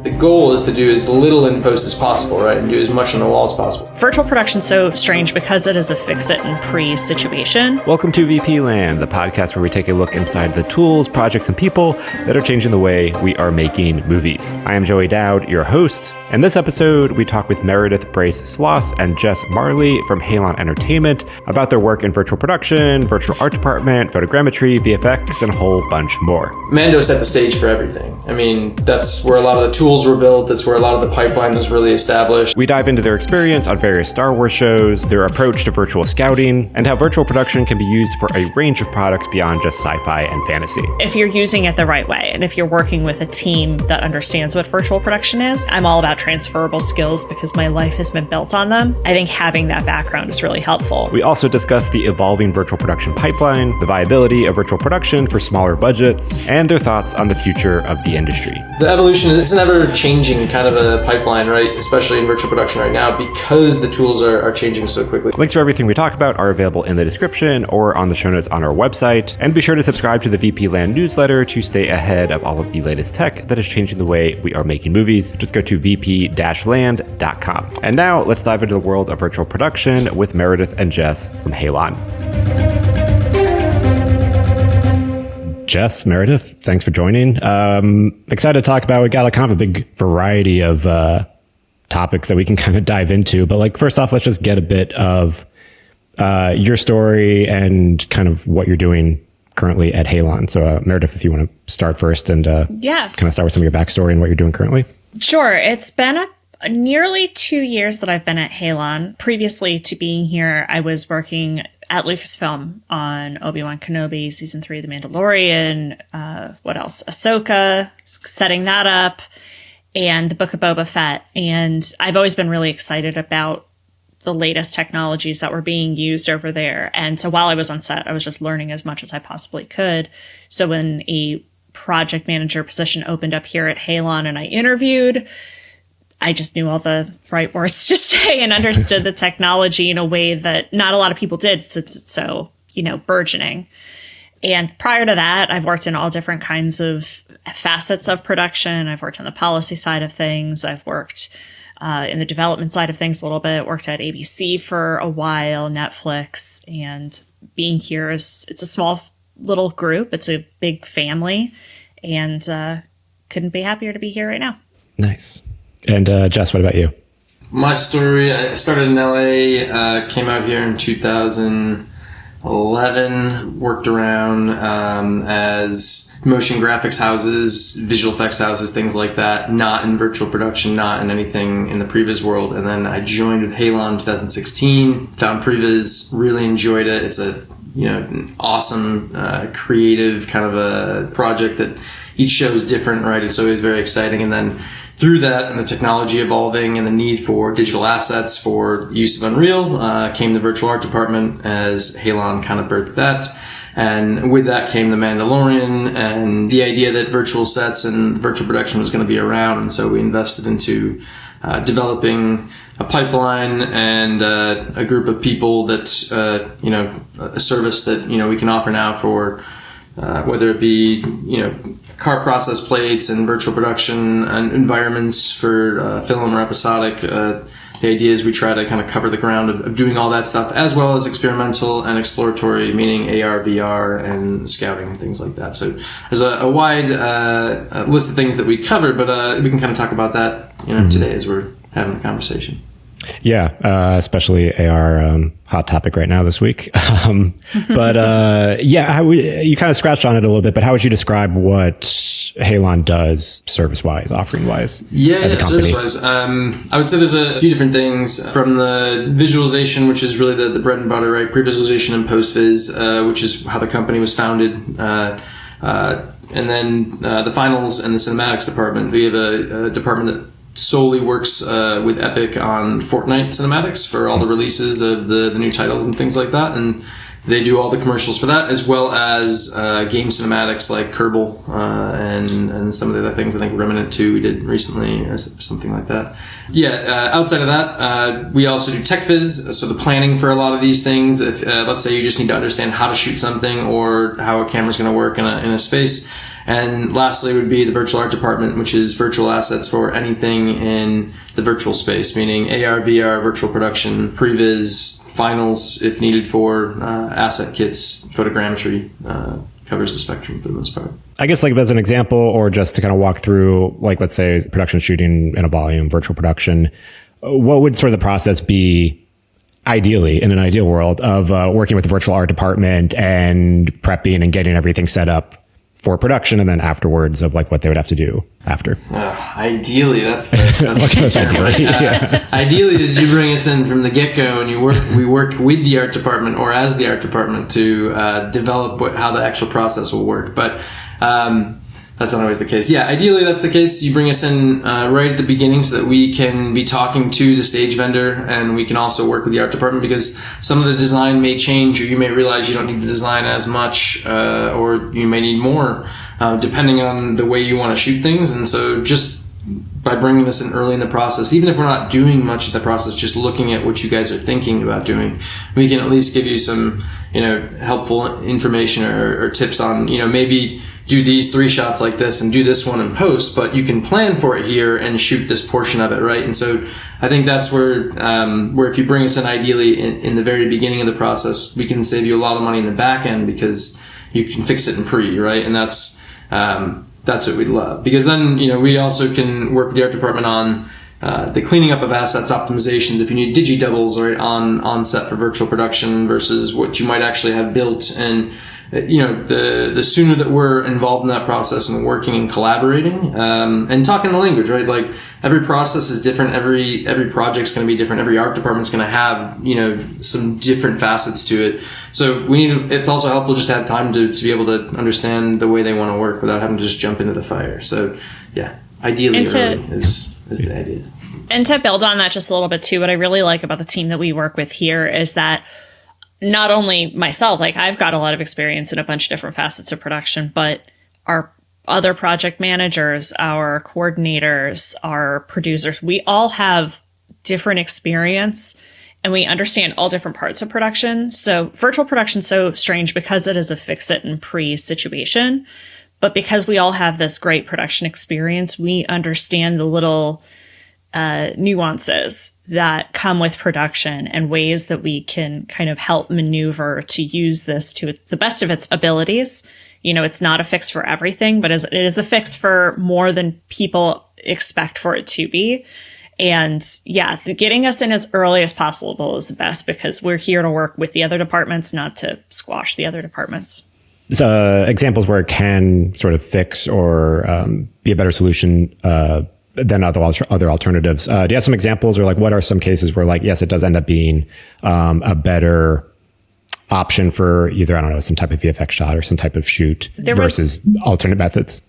The goal is to do as little in post as possible, right? And do as much on the wall as possible. Virtual production's so strange because it is a fix-it-and-pre situation. Welcome to VP Land, the podcast where we take a look inside the tools, projects, and people that are changing the way we are making movies. I am Joey Dowd, your host. In this episode, we talk with Meredith Brace Sloss and Jess Marley from Halon Entertainment about their work in virtual production, virtual art department, photogrammetry, VFX, and a whole bunch more. Mando set the stage for everything. I mean, that's where a lot of the tools were built. That's where a lot of the pipeline was really established. We dive into their experience on various Star Wars shows, their approach to virtual scouting, and how virtual production can be used for a range of products beyond just sci-fi and fantasy. If you're using it the right way, and if you're working with a team that understands what virtual production is, I'm all about transferable skills because my life has been built on them. I think having that background is really helpful. We also discuss the evolving virtual production pipeline, the viability of virtual production for smaller budgets, and their thoughts on the future of the industry. The evolution is an ever-changing kind of a pipeline, right? Especially in virtual production right now because the tools are changing so quickly. Links for everything we talk about are available in the description or on the show notes on our website. And be sure to subscribe to the VP Land newsletter to stay ahead of all of the latest tech that is changing the way we are making movies. Just go to vp-land.com. And now let's dive into the world of virtual production with Meredith and Jess from Halon. Jess, Meredith, thanks for joining. Excited to talk about, we got a kind of a big variety of topics that we can kind of dive into. But like, first off, let's just get a bit of your story and kind of what you're doing currently at Halon. So Meredith, if you want to start first and kind of start with some of your backstory and what you're doing currently. Sure. It's been nearly 2 years that I've been at Halon. Previously to being here, I was working at Lucasfilm on Obi-Wan Kenobi, season 3 of The Mandalorian, what else? Ahsoka, setting that up, and the book of Boba Fett. And I've always been really excited about the latest technologies that were being used over there. And so while I was on set, I was just learning as much as I possibly could. So when a project manager position opened up here at Halon and I interviewed, I just knew all the right words to say and understood the technology in a way that not a lot of people did since it's so, burgeoning. And prior to that, I've worked in all different kinds of facets of production. I've worked on the policy side of things. I've worked in the development side of things a little bit, worked at ABC for a while, Netflix, and being here it's a small little group. It's a big family, and couldn't be happier to be here right now. Nice. And Jess, what about you? My story, I started in LA, came out here in 2011, worked around as motion graphics houses, visual effects houses, things like that, not in virtual production, not in anything in the previs world. And then I joined with Halon in 2016, found previs, really enjoyed it. It's an awesome, creative kind of a project that each show is different, right? It's always very exciting. And then through that and the technology evolving and the need for digital assets for use of Unreal, came the virtual art department as Halon kind of birthed that. And with that came the Mandalorian and the idea that virtual sets and virtual production was going to be around. And so we invested into developing a pipeline and a group of people that, a service that, we can offer now for whether it be, car process plates and virtual production and environments for film or episodic. The idea is we try to kind of cover the ground of doing all that stuff, as well as experimental and exploratory, meaning AR, VR, and scouting and things like that. So there's a wide list of things that we cover, but we can kind of talk about that today as we're having the conversation. Yeah, especially AR, hot topic right now this week. But you kind of scratched on it a little bit, but how would you describe what Halon does service-wise, offering-wise? Service-wise. I would say there's a few different things from the visualization, which is really the bread and butter, right? Pre-visualization and post-viz, which is how the company was founded. And then the finals and the cinematics department. We have a department that solely works with Epic on Fortnite cinematics for all the releases of the new titles and things like that, and they do all the commercials for that, as well as game cinematics like Kerbal and some of the other things. I think Remnant 2 we did recently or something like that. Outside of that, we also do tech viz, so the planning for a lot of these things. If let's say you just need to understand how to shoot something or how a camera's going to work in a space, And lastly would be the virtual art department, which is virtual assets for anything in the virtual space, meaning AR, VR, virtual production, previs, finals if needed for asset kits, photogrammetry, covers the spectrum for the most part. I guess like as an example, or just to kind of walk through, like let's say production shooting in a volume, virtual production, what would sort of the process be ideally in an ideal world of working with the virtual art department and prepping and getting everything set up for production, and then afterwards of like what they would have to do after? Ideally, that's the ideally. Yeah. Ideally is you bring us in from the get-go and we work with the art department or as the art department to develop how the actual process will work. But that's not always the case. Yeah, ideally that's the case. You bring us in right at the beginning so that we can be talking to the stage vendor, and we can also work with the art department, because some of the design may change, or you may realize you don't need the design as much, or you may need more, depending on the way you want to shoot things. And so just by bringing us in early in the process, even if we're not doing much of the process, just looking at what you guys are thinking about doing, we can at least give you some, helpful information or tips on, maybe do these 3 shots like this and do this one in post, but you can plan for it here and shoot this portion of it, right? And so I think that's where if you bring us in ideally in the very beginning of the process, we can save you a lot of money in the back end, because you can fix it in pre, right? And that's what we love, because then we also can work with the art department on the cleaning up of assets, optimizations. If you need digi doubles right on set for virtual production versus what you might actually have built, and the sooner that we're involved in that process and working and collaborating and talking the language, right? Like every process is different, every project's going to be different, every art department's going to have some different facets to it. So it's also helpful just to have time to be able to understand the way they want to work without having to just jump into the fire. So yeah, ideally early is the idea. And to build on that just a little bit too, what I really like about the team that we work with here is that not only myself, like I've got a lot of experience in a bunch of different facets of production, but our other project managers, our coordinators, our producers, we all have different experience and we understand all different parts of production. So virtual production's so strange because it is a fix it and pre situation, but because we all have this great production experience, we understand the little nuances that come with production and ways that we can kind of help maneuver to use this to the best of its abilities. It's not a fix for everything, but it is a fix for more than people expect for it to be. And yeah, getting us in as early as possible is the best, because we're here to work with the other departments, not to squash the other departments. Examples where it can sort of fix or be a better solution than other alternatives. Do you have some examples, or like what are some cases where like, yes, it does end up being a better option for either, I don't know, some type of VFX shot or some type of shoot versus alternate methods?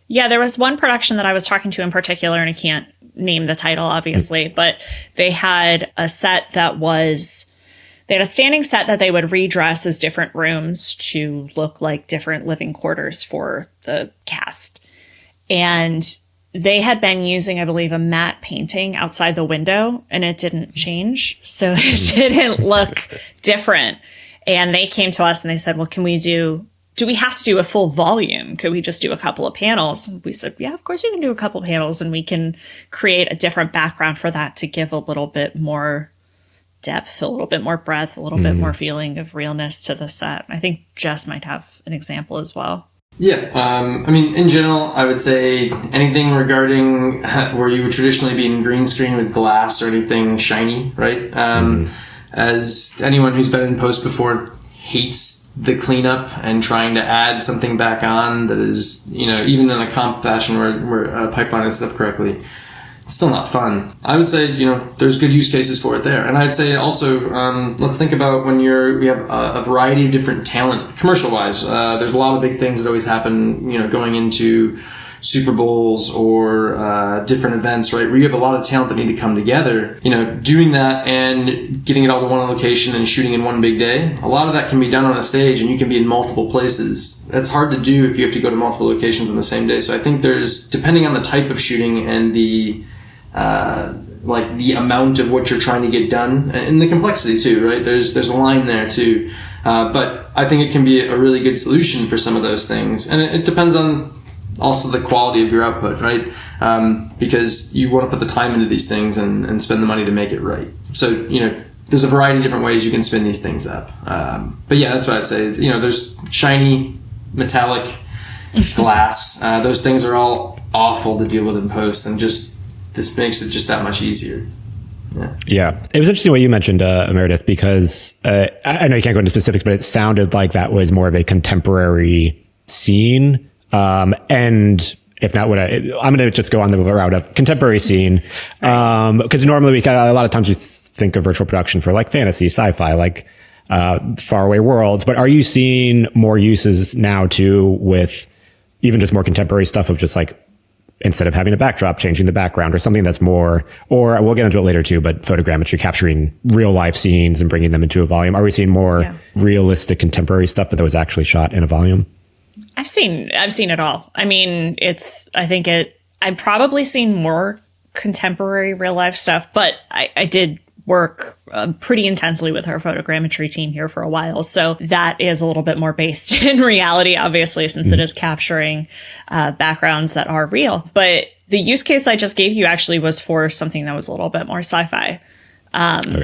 Yeah, there was one production that I was talking to in particular, and I can't name the title, obviously, but they had a set that they had a standing set that they would redress as different rooms to look like different living quarters for the cast. And they had been using, I believe, a matte painting outside the window, and it didn't change. So it didn't look different. And they came to us and they said, well, do we have to do a full volume? Could we just do a couple of panels? And we said, yeah, of course you can do a couple of panels, and we can create a different background for that to give a little bit more depth, a little bit more breadth, a little bit more feeling of realness to the set. I think Jess might have an example as well. Yeah, in general, I would say anything regarding where you would traditionally be in green screen with glass or anything shiny, right? As anyone who's been in post before hates the cleanup and trying to add something back on that is, even in a comp fashion where a pipeline is set up correctly, it's still not fun. I would say, there's good use cases for it there. And I'd say also, let's think about when we have a variety of different talent, commercial-wise. There's a lot of big things that always happen, going into Super Bowls or different events, right, where you have a lot of talent that need to come together. Doing that and getting it all to one location and shooting in one big day, a lot of that can be done on a stage, and you can be in multiple places. That's hard to do if you have to go to multiple locations on the same day. So I think there's, depending on the type of shooting and the amount of what you're trying to get done, and the complexity too, right? There's a line there too. But I think it can be a really good solution for some of those things. And it depends on also the quality of your output, right? Because you want to put the time into these things and spend the money to make it right. So, there's a variety of different ways you can spin these things up. But yeah, that's what I'd say. There's shiny, metallic, glass. Those things are all awful to deal with in post, and this makes it just that much easier. Yeah. It was interesting what you mentioned, Meredith, because I know you can't go into specifics, but it sounded like that was more of a contemporary scene. And if not, I'm going to just go on the route of contemporary scene. Because normally a lot of times we think of virtual production for like fantasy, sci-fi, like faraway worlds. But are you seeing more uses now too with even just more contemporary stuff of just like, instead of having a backdrop, changing the background or something that's more, or we'll get into it later too, but photogrammetry, capturing real life scenes and bringing them into a volume? Are we seeing more realistic contemporary stuff, but that was actually shot in a volume? I've seen it all. I mean, I've probably seen more contemporary real life stuff, but I did work pretty intensely with our photogrammetry team here for a while. So that is a little bit more based in reality, obviously, since it is capturing backgrounds that are real. But the use case I just gave you actually was for something that was a little bit more sci-fi.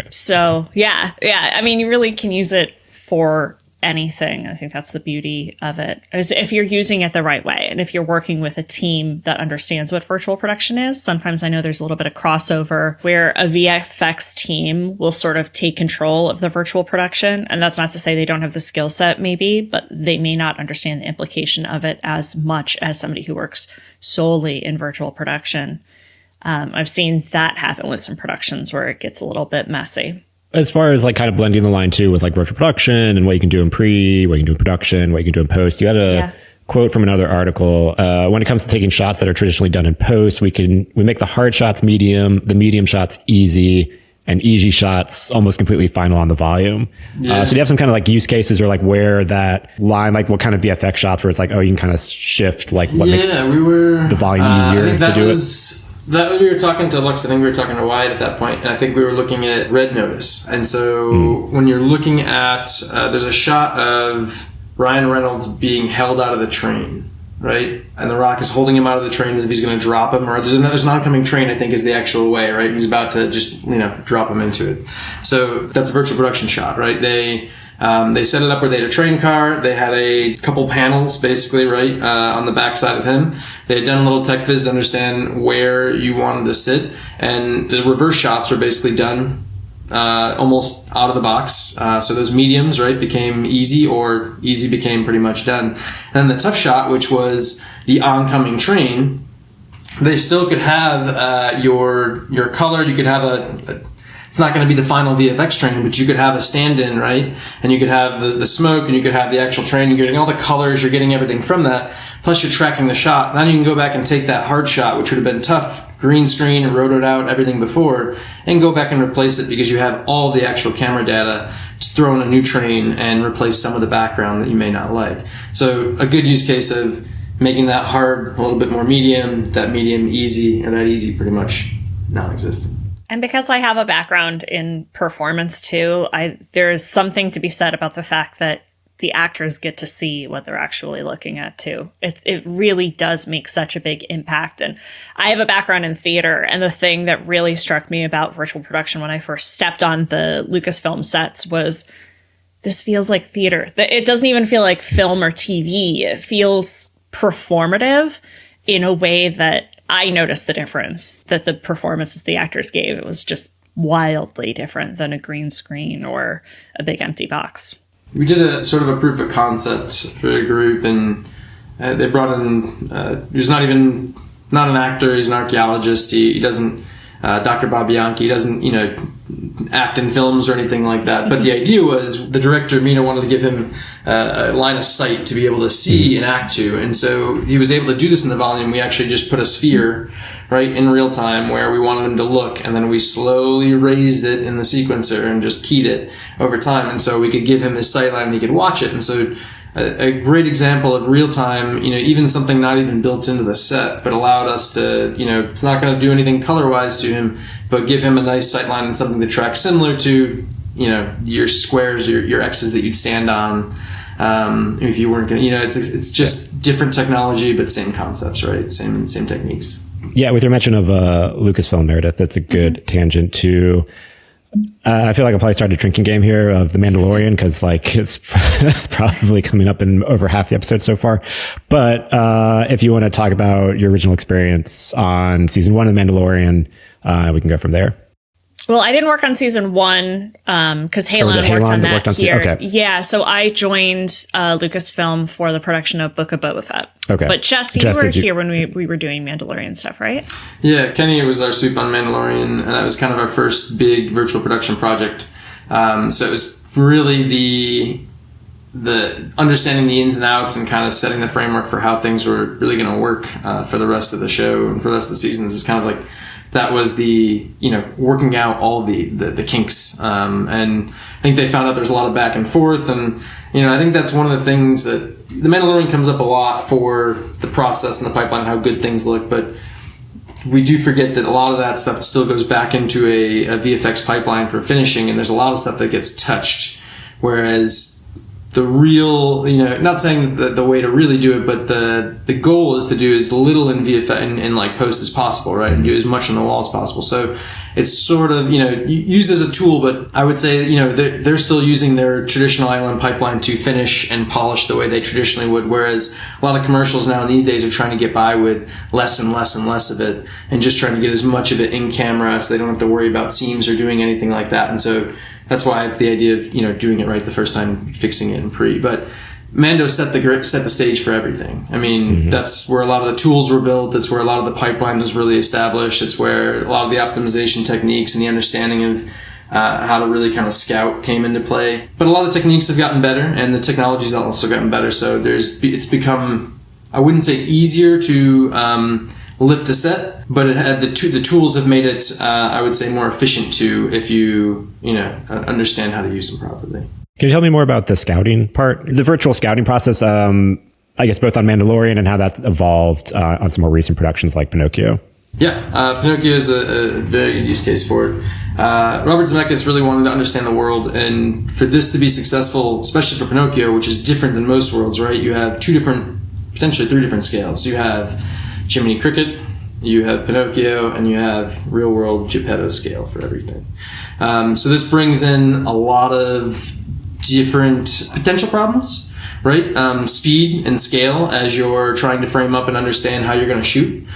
So yeah. I mean, you really can use it for anything. I think that's the beauty of it, is if you're using it the right way. And if you're working with a team that understands what virtual production is. Sometimes I know there's a little bit of crossover where a VFX team will sort of take control of the virtual production. And that's not to say they don't have the skill set maybe, but they may not understand the implication of it as much as somebody who works solely in virtual production. I've seen that happen with some productions where it gets a little bit messy. As far as like kind of blending the line too with like virtual production and what you can do in what you can do in production, what you can do in post, you had a quote from another article. When it comes to taking shots that are traditionally done in post, we make the hard shots medium, the medium shots easy, and easy shots almost completely final on the volume. So do you have some kind of like use cases or like where that line, like what kind of VFX shots where it's like, oh, you can kind of shift like what makes the volume easier to do it? That we were talking to Lux, I think we were talking to Wyatt at that point, and I think we were looking at Red Notice. And so when you're looking at, there's a shot of Ryan Reynolds being held out of the train, right? And The Rock is holding him out of the train as if he's going to drop him, or there's an oncoming train, I think is the actual way, right? He's about to just, drop him into it. So that's a virtual production shot, right? They set it up where they had a train car. They had a couple panels, basically, right, on the backside of him. They had done a little tech viz to understand where you wanted to sit. And the reverse shots were basically done almost out of the box. So those mediums, right, became easy, or easy became pretty much done. And then the tough shot, which was the oncoming train, they still could have your color. You could have it's not going to be the final VFX train, but you could have a stand-in, right? And you could have the smoke, and you could have the actual train. You're getting all the colors. You're getting everything from that. Plus, you're tracking the shot. Then you can go back and take that hard shot, which would have been tough, green screen, rotoed out, everything before, and go back and replace it because you have all the actual camera data to throw in a new train and replace some of the background that you may not like. So a good use case of making that hard a little bit more medium, that medium easy, or that easy pretty much non-existent. And because I have a background in performance too, there's something to be said about the fact that the actors get to see what they're actually looking at too. It really does make such a big impact. And I have a background in theater, and the thing that really struck me about virtual production when I first stepped on the Lucasfilm sets was, this feels like theater. It doesn't even feel like film or TV. It feels performative in a way that I noticed the difference that the performances the actors gave. It was just wildly different than a green screen or a big empty box. We did a sort of a proof of concept for a group, and they brought in, he's not an actor, he's an archaeologist. He doesn't, Dr. Bob Bianchi, he doesn't, act in films or anything like that. But the idea was the director, Mina, wanted to give him a line of sight to be able to see and act to. And so he was able to do this in the volume. We actually just put a sphere, right, in real time where we wanted him to look, and then we slowly raised it in the sequencer and just keyed it over time. And so we could give him his sight line and he could watch it. And so a great example of real time, even something not even built into the set, but allowed us to, it's not going to do anything color wise to him, but give him a nice sight line and something to track, similar to, your squares, your X's that you'd stand on if you weren't going to, it's just different technology, but same concepts, right? Same techniques. Yeah, with your mention of Lucasfilm, Meredith, that's a good tangent to... I feel like I'll probably start a drinking game here of The Mandalorian, because it's probably coming up in over half the episodes so far. But if you want to talk about your original experience on season 1 of The Mandalorian, we can go from there. Well, I didn't work on season 1 because Halon worked on that here. Okay. Yeah, so I joined Lucasfilm for the production of Book of Boba Fett. Okay. But Jess, you were here when we were doing Mandalorian stuff, right? Yeah, Kenny was our soup on Mandalorian, and that was kind of our first big virtual production project. So it was really the understanding the ins and outs and kind of setting the framework for how things were really going to work for the rest of the show and for the rest of the seasons is kind of like... That was the, working out all the kinks. And I think they found out there's a lot of back and forth. And, I think that's one of the things that The Mandalorian comes up a lot for the process and the pipeline, how good things look. But we do forget that a lot of that stuff still goes back into a VFX pipeline for finishing. And there's a lot of stuff that gets touched. Whereas the real, not saying that the way to really do it, but the goal is to do as little in VFX in like post as possible, right? And do as much on the wall as possible. So it's sort of, used as a tool, but I would say, they're still using their traditional island pipeline to finish and polish the way they traditionally would. Whereas a lot of commercials now these days are trying to get by with less and less and less of it and just trying to get as much of it in camera so they don't have to worry about seams or doing anything like that. And so that's why it's the idea of doing it right the first time, fixing it in pre. But Mando set the stage for everything. I mean, that's where a lot of the tools were built. It's where a lot of the pipeline was really established. It's where a lot of the optimization techniques and the understanding of how to really kind of scout came into play. But a lot of techniques have gotten better, and the technology's also gotten better. So it's become, I wouldn't say easier to lift a set, but it had the tools have made it I would say more efficient too, if you understand how to use them properly. Can you tell me more about the scouting part, the virtual scouting process, I guess both on Mandalorian and how that's evolved on some more recent productions like Pinocchio? Yeah, Pinocchio is a very good use case for it. Robert Zemeckis really wanted to understand the world, and for this to be successful, especially for Pinocchio, which is different than most worlds, right? You have potentially three different scales. You have Jiminy Cricket, you have Pinocchio, and you have real-world Geppetto scale for everything. So this brings in a lot of different potential problems, right? Speed and scale as you're trying to frame up and understand how you're going to shoot.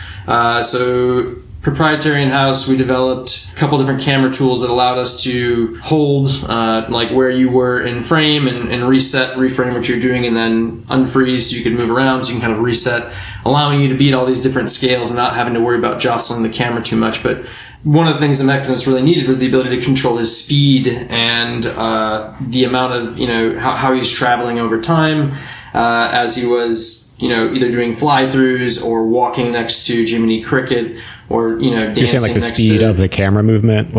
So proprietary in-house, we developed a couple different camera tools that allowed us to hold like where you were in frame and reframe what you're doing, and then unfreeze so you can move around, so you can kind of reset, allowing you to beat all these different scales and not having to worry about jostling the camera too much. But one of the things that Maximus really needed was the ability to control his speed and the amount of, how he's traveling over time as he was, either doing fly-throughs or walking next to Jiminy Cricket or, dancing. You're saying like the speed of the camera movement?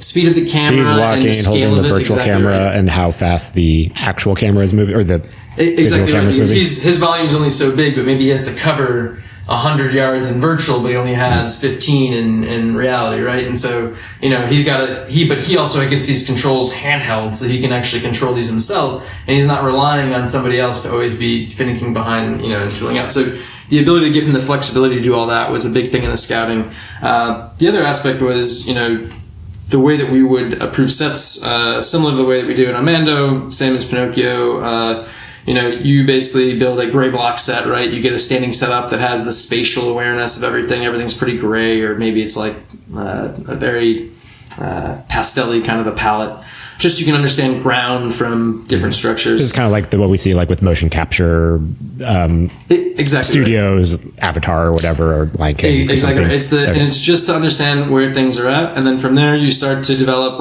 Speed of the camera. He's walking and holding the virtual camera, right. And how fast the actual camera is moving, or the exactly right. Moving. His volume's only so big, but maybe he has to cover 100 yards in virtual, but he only has 15 in reality, right? And so, but he also gets these controls handheld, so he can actually control these himself, and he's not relying on somebody else to always be finicking behind, and tooling out. So the ability to give him the flexibility to do all that was a big thing in the scouting. The other aspect was, the way that we would approve sets, similar to the way that we do it on Mando, same as Pinocchio. You basically build a gray block set, right? You get a standing setup that has the spatial awareness of everything. Everything's pretty gray, or maybe it's like a very pastel-y kind of a palette. Just so you can understand ground from different structures. This is kind of like what we see like with motion capture exactly studios, right. Avatar or whatever, or Lion King. Exactly. And it's just to understand where things are at, and then from there you start to develop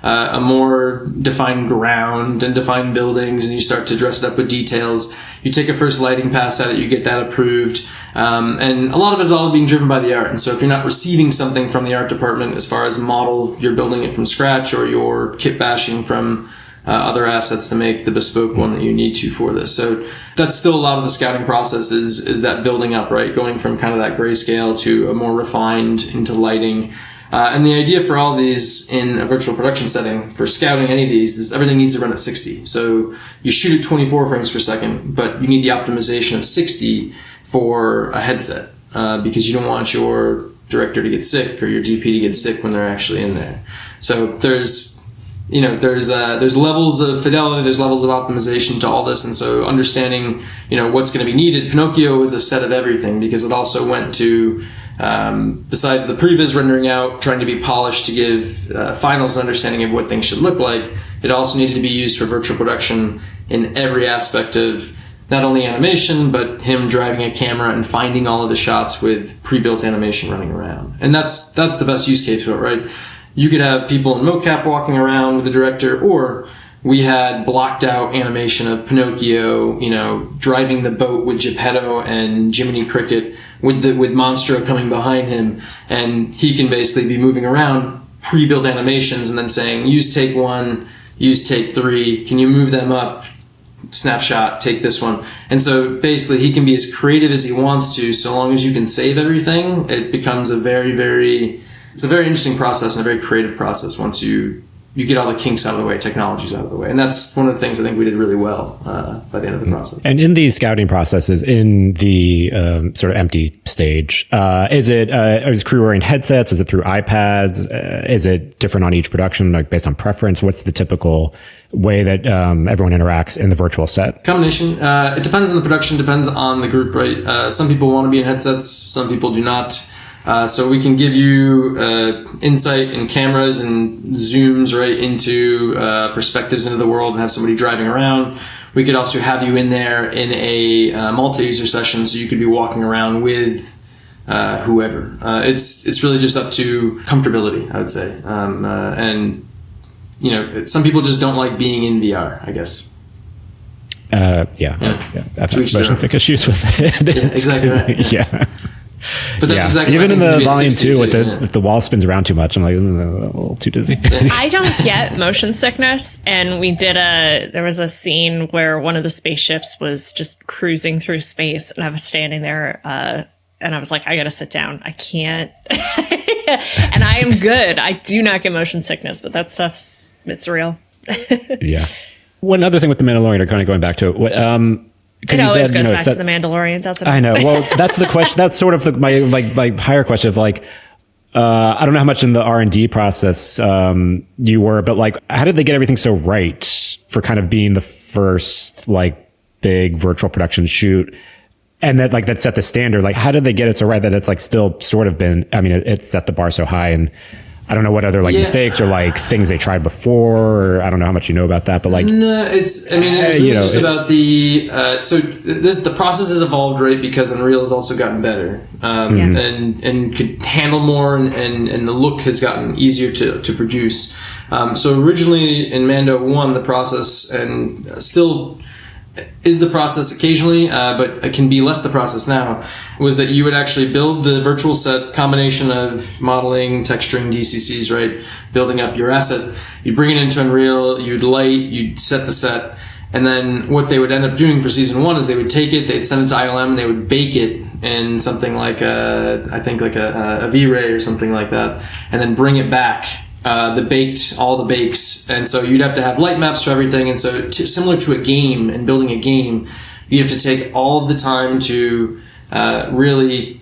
a more defined ground and defined buildings, and you start to dress it up with details. You take a first lighting pass at it, you get that approved, and a lot of it is all being driven by the art. And so if you're not receiving something from the art department as far as a model, you're building it from scratch, or you're kit bashing from other assets to make the bespoke one that you need to for this. So that's still a lot of the scouting process is that building up, right? Going from kind of that grayscale to a more refined into lighting. And the idea for all these in a virtual production setting, for scouting any of these, is everything needs to run at 60. So you shoot at 24 frames per second, but you need the optimization of 60 for a headset, because you don't want your director to get sick or your DP to get sick when they're actually in there. So there's levels of fidelity, there's levels of optimization to all this, and so understanding, what's going to be needed. Pinocchio was a set of everything, because it also went to, besides the previs rendering out, trying to be polished to give finals understanding of what things should look like, it also needed to be used for virtual production in every aspect of not only animation, but him driving a camera and finding all of the shots with pre-built animation running around. And that's the best use case for it, right? You could have people in mocap walking around with the director, or we had blocked out animation of Pinocchio, driving the boat with Geppetto and Jiminy Cricket with Monstro coming behind him, and he can basically be moving around, pre-built animations, and then saying, use take 1, use take 3, can you move them up, snapshot, take this one. And so basically he can be as creative as he wants to, so long as you can save everything. It becomes a very, very, it's a very interesting process and a very creative process once you get all the kinks out of the way, technologies out of the way. And that's one of the things I think we did really well by the end of the process. And in these scouting processes, in the sort of empty stage, is crew wearing headsets? Is it through iPads? Is it different on each production, like based on preference? What's the typical way that everyone interacts in the virtual set? Combination. It depends on the production, depends on the group, right? Some people want to be in headsets, some people do not. So we can give you insight and cameras and zooms right into perspectives into the world and have somebody driving around. We could also have you in there in a multi-user session, so you could be walking around with whoever. It's really just up to comfortability, I would say. And some people just don't like being in VR, I guess. I've motion sick issues with it. Yeah, exactly right. Yeah. But that's exactly even in the volume 2 with too, if the wall spins around too much, I'm like a little too dizzy. I don't get motion sickness, and there was a scene where one of the spaceships was just cruising through space, and I was standing there and I was like, I gotta sit down, I can't. And I am good, I do not get motion sickness, but that it's real. Yeah. One other thing with the Mandalorian, or kind of going back to it, it always goes back to the Mandalorian, doesn't it? I know. Well, that's the question. That's sort of my higher question of I don't know how much in the R&D process you were, but how did they get everything so right for kind of being the first big virtual production shoot, and that set the standard? How did they get it so right that it's still sort of been? I mean, it set the bar so high, and I don't know what other mistakes or things they tried before, or I don't know how much you know about that, but no, it's really just about the the process has evolved, right? Because Unreal has also gotten better, and could handle more, and the look has gotten easier to produce. So originally in Mando 1, the process, and still is the process occasionally, but it can be less the process now, was that you would actually build the virtual set, combination of modeling, texturing, DCCs, right? Building up your asset. You'd bring it into Unreal, you'd light, you'd set the set, and then what they would end up doing for season 1 is they would take it, they'd send it to ILM, and they would bake it in something like a V-Ray or something like that, and then bring it back. All the bakes, and so you'd have to have light maps for everything, and so similar to a game and building a game, you have to take all of the time to really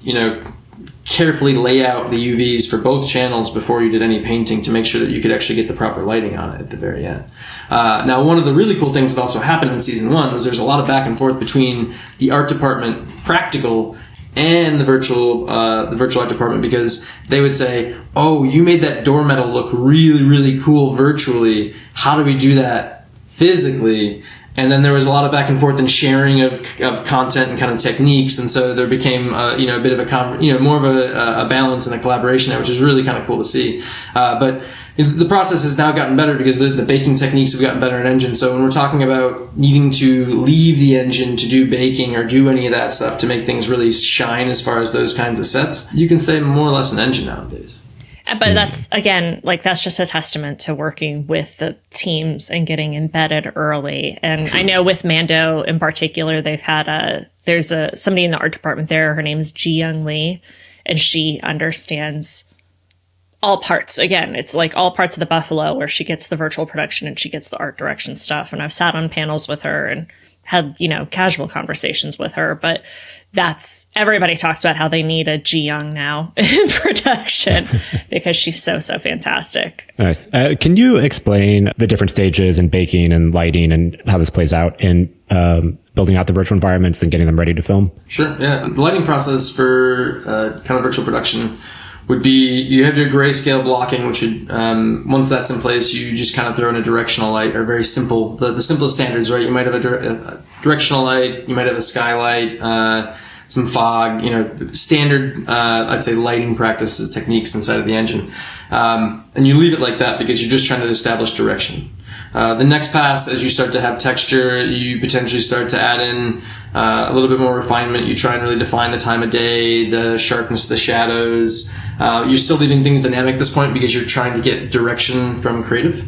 carefully lay out the UVs for both channels before you did any painting, to make sure that you could actually get the proper lighting on it at the very end. Now, one of the really cool things that also happened in season 1 was there's a lot of back and forth between the art department practical and the virtual art department, because they would say, oh, you made that door metal look really, really cool virtually. How do we do that physically? And then there was a lot of back and forth and sharing of content and kind of techniques, and so there became a bit of more of a balance and a collaboration there, which is really kind of cool to see. But the process has now gotten better because the baking techniques have gotten better in Engine. So when we're talking about needing to leave the engine to do baking or do any of that stuff to make things really shine as far as those kinds of sets, you can say more or less an Engine nowadays. But that's, again, that's just a testament to working with the teams and getting embedded early. And I know with Mando in particular, they've had there's somebody in the art department there. Her name is Ji Young Lee, and she understands all parts. Again, it's like all parts of the buffalo, where she gets the virtual production and she gets the art direction stuff. And I've sat on panels with her and had, casual conversations with her, but everybody talks about how they need a Ji Young now in production because she's so fantastic. Nice. Can you explain the different stages in baking and lighting and how this plays out in building out the virtual environments and getting them ready to film? Sure. Yeah. The lighting process for kind of virtual production would be, you have your grayscale blocking, which would, once that's in place, you just kind of throw in a directional light, or very simple, the simplest standards, right? You might have a directional light, you might have a skylight, some fog, standard, I'd say lighting practices, techniques inside of the engine. And you leave it like that because you're just trying to establish direction. The next pass, as you start to have texture, you potentially start to add in a little bit more refinement. You try and really define the time of day, the sharpness of the shadows. You're still leaving things dynamic at this point because you're trying to get direction from creative.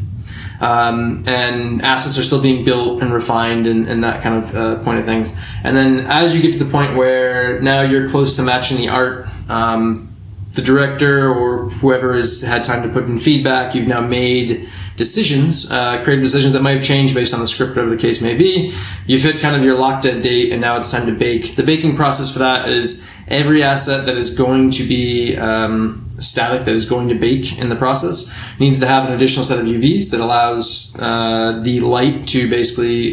And assets are still being built and refined and that kind of point of things. And then as you get to the point where now you're close to matching the art, the director or whoever has had time to put in feedback, you've now made decisions, creative decisions that might have changed based on the script, whatever the case may be. You've hit kind of your locked dead date, and now it's time to bake. The baking process for that is every asset that is going to be static, that is going to bake in the process, needs to have an additional set of UVs that allows the light to basically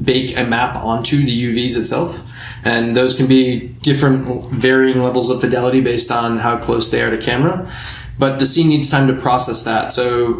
bake a map onto the UVs itself. And those can be different varying levels of fidelity based on how close they are to camera. But the scene needs time to process that. So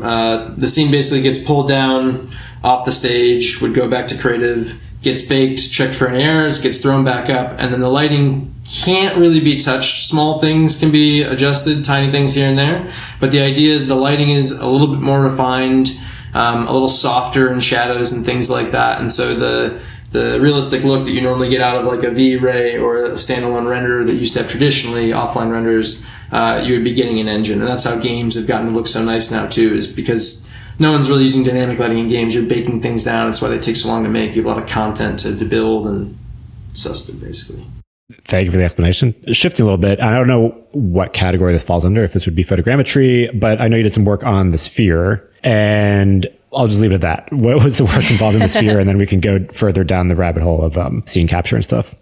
the scene basically gets pulled down off the stage, would go back to creative, gets baked, checked for any errors, gets thrown back up, and then the lighting can't really be touched. Small things can be adjusted, tiny things here and there. But the idea is the lighting is a little bit more refined, a little softer in shadows and things like that. And so the realistic look that you normally get out of like a V-Ray or a standalone render that used to have traditionally offline renders, you would be getting an engine. And that's how games have gotten to look so nice now too, is because no one's really using dynamic lighting in games. You're baking things down. That's why they take so long to make. You have a lot of content to build and suss them, basically. Thank you for the explanation. Shifting a little bit, I don't know what category this falls under, if this would be photogrammetry, but I know you did some work on the sphere, and I'll just leave it at that. What was the work involved in the sphere? And then we can go further down the rabbit hole of scene capture and stuff.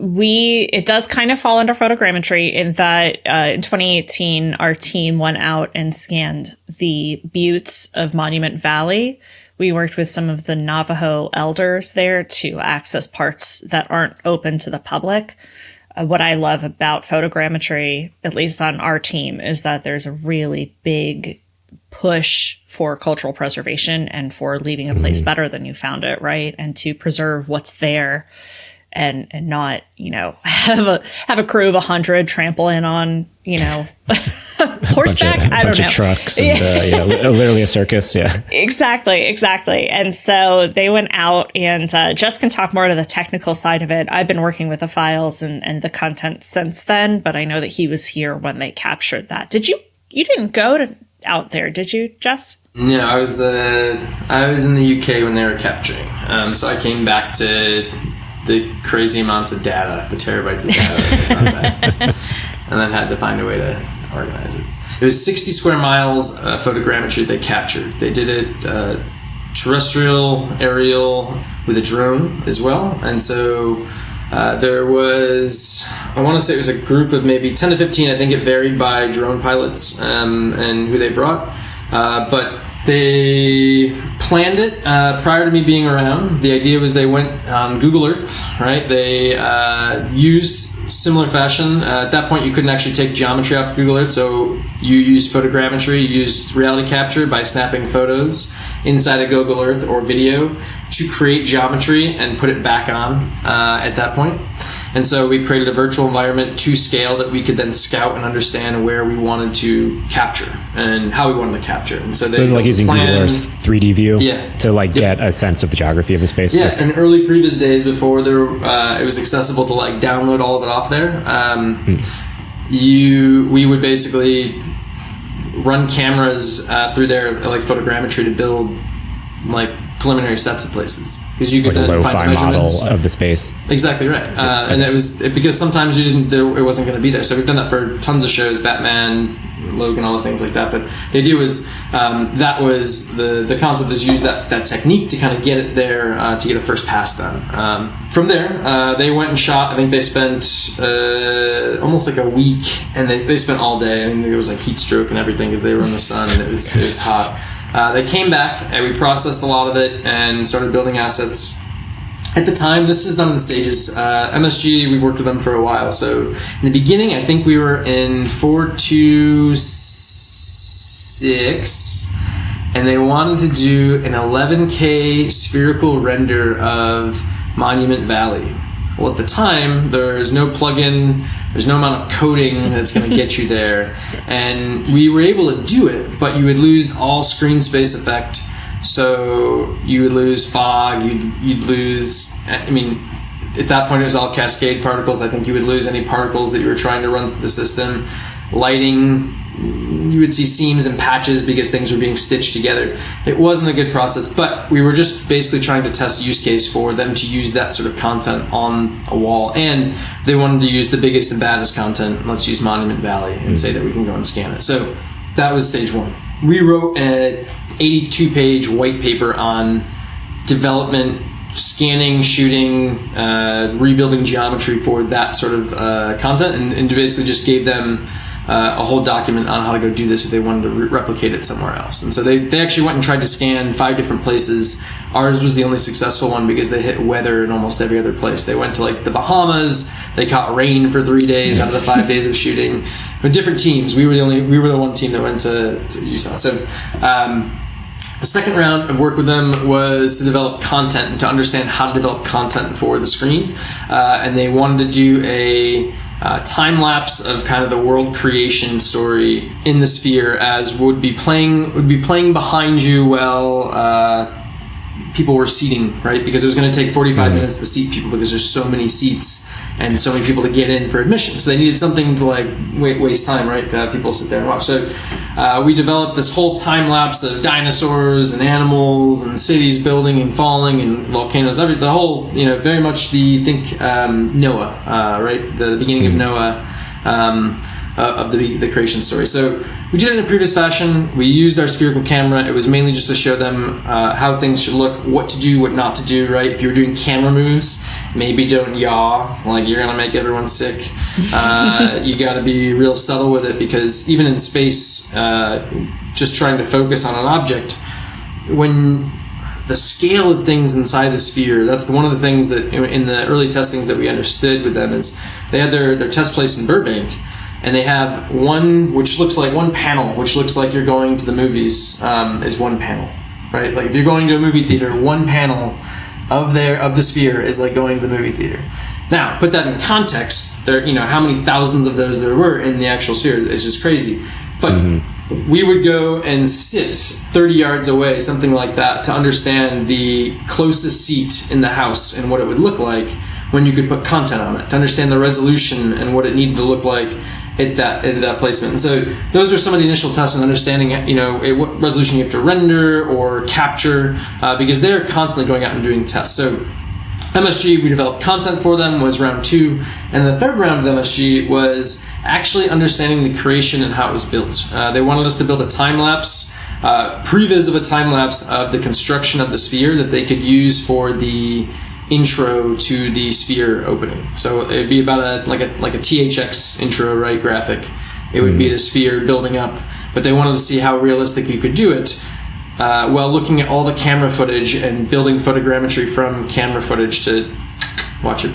It does kind of fall under photogrammetry in that in 2018, our team went out and scanned the buttes of Monument Valley. We worked with some of the Navajo elders there to access parts that aren't open to the public. What I love about photogrammetry, at least on our team, is that there's a really big push for cultural preservation and for leaving a place better than you found it, right? And to preserve what's there and not, have a crew of 100 trample in on, horseback. I don't know. Trucks and literally a circus. Yeah, exactly. And so they went out, and Jess can talk more to the technical side of it. I've been working with the files and the content since then, but I know that he was here when they captured that. You didn't go out there, did you, Jess? No, I was in the UK when they were capturing. So I came back to the crazy amounts of data, the terabytes of data that they got back, and then had to find a way to organize it. It was 60 square miles of photogrammetry they captured. They did it terrestrial, aerial, with a drone as well. And so there was, I want to say it was a group of maybe 10 to 15. I think it varied by drone pilots and who they brought. But they planned it prior to me being around. The idea was they went on Google Earth, right? They used similar fashion. At that point, you couldn't actually take geometry off Google Earth, so you used photogrammetry, you used reality capture by snapping photos inside of Google Earth or video to create geometry and put it back on at that point. And so we created a virtual environment to scale that we could then scout and understand where we wanted to capture and how we wanted to capture. And so it was like using Google Earth 3D view to get a sense of the geography of the space. Yeah, in early previs days before it was accessible to download all of it off there, we would basically run cameras through there photogrammetry to build preliminary sets of places, because you could a then lo-fi find the model measurements. of the space. Exactly right. And it was because sometimes it wasn't going to be there. So we've done that for tons of shows: Batman, Logan, all the things like that. But the idea was that was the concept is use that technique to kind of get it there to get a first pass done. From there, they went and shot. I think they spent almost like a week, and they spent all day. I mean, there was like heat stroke and everything because they were in the sun and it was hot. They came back and we processed a lot of it and started building assets. At the time, this is done in stages. MSG, we've worked with them for a while. So in the beginning, I think we were in 4:2:6, and they wanted to do an 11K spherical render of Monument Valley. Well, at the time, there's no plugin, there's no amount of coding that's going to get you there. And we were able to do it, but you would lose all screen space effect. So you would lose fog, you'd lose, I mean, at that point it was all cascade particles. I think you would lose any particles that you were trying to run through the system. Lighting, you would see seams and patches because things were being stitched together. It wasn't a good process, but we were just basically trying to test use case for them to use that sort of content on a wall. And they wanted to use the biggest and baddest content. Let's use Monument Valley and say that we can go and scan it. So that was stage one. We wrote an 82-page white paper on development, scanning, shooting, rebuilding geometry for that sort of content, and basically just gave them a whole document on how to go do this if they wanted to replicate it somewhere else. And so they actually went and tried to scan 5 different places. Ours was the only successful one because they hit weather in almost every other place. They went to like the Bahamas, they caught rain for 3 days out of the 5 days of shooting. With different teams, we were the one team that went to Utah. So the second round of work with them was to develop content and to understand how to develop content for the screen. And they wanted to do a time lapse of kind of the world creation story in the sphere, as would be playing behind you while people were seating, right? Because it was going to take 45 minutes to seat people because there's so many seats and so many people to get in for admission. So they needed something to like waste time, right? To have people sit there and watch. So we developed this whole time lapse of dinosaurs and animals and cities building and falling and volcanoes. The whole, very much Noah, right? The beginning of Noah, of the creation story. So we did it in a previous fashion. We used our spherical camera. It was mainly just to show them how things should look, what to do, what not to do, right? If you were doing camera moves, maybe don't yaw, like you're gonna make everyone sick. You gotta be real subtle with it, because even in space, just trying to focus on an object, when the scale of things inside the sphere, that's one of the things that in the early testings that we understood with them is they had their test place in Burbank, and they have one which looks like one panel, which looks like you're going to the movies, is one panel, right? Like if you're going to a movie theater, one panel of the sphere is like going to the movie theater. Now, put that in context, there, how many thousands of those there were in the actual sphere, it's just crazy. But we would go and sit 30 yards away, something like that, to understand the closest seat in the house and what it would look like when you could put content on it, to understand the resolution and what it needed to look like at that placement. And so those are some of the initial tests and understanding, what resolution you have to render or capture, because they're constantly going out and doing tests. So MSG, we developed content for them, was round 2, and the third round of MSG was actually understanding the creation and how it was built. They wanted us to build a time lapse, previs of a time lapse of the construction of the sphere that they could use for the intro to the sphere opening. So it'd be about a THX intro, right, graphic. It would be the sphere building up, but they wanted to see how realistic you could do it while looking at all the camera footage and building photogrammetry from camera footage to watch a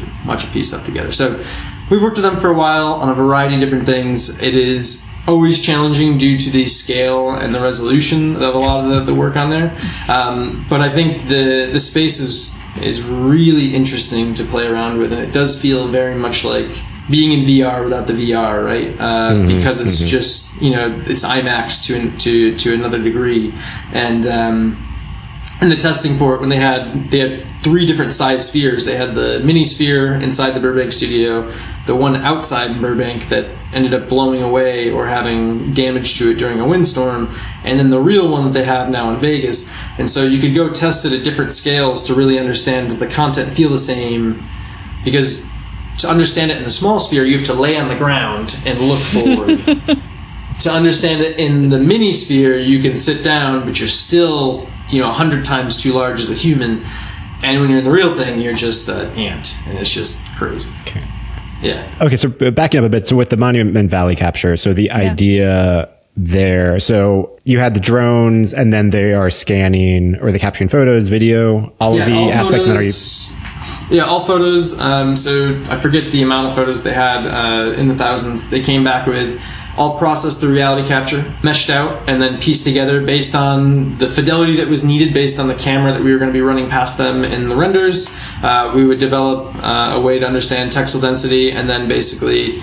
piece up together. So we've worked with them for a while on a variety of different things. It is always challenging due to the scale and the resolution of a lot of the work on there. But I think the space is really interesting to play around with, and it does feel very much like being in VR without the VR, right? Because it's just, it's IMAX to another degree. And the testing for it, when they had 3 different size spheres. They had the mini sphere inside the Burbank studio, the one outside in Burbank that ended up blowing away or having damage to it during a windstorm, and then the real one that they have now in Vegas. And so you could go test it at different scales to really understand, does the content feel the same? Because to understand it in a small sphere, you have to lay on the ground and look forward. to understand it in the mini sphere, you can sit down, but you're still 100 times too large as a human. And when you're in the real thing, you're just an ant, and it's just crazy. Okay. Yeah. Okay, so backing up a bit, so with the Monument Valley capture, so the idea there, so you had the drones, and then they are scanning, or they're capturing photos, video, all of the aspects that are you... Yeah, all photos. So I forget the amount of photos they had in the thousands. They came back with all processed through reality capture, meshed out, and then pieced together based on the fidelity that was needed based on the camera that we were going to be running past them in the renders. We would develop a way to understand texel density and then basically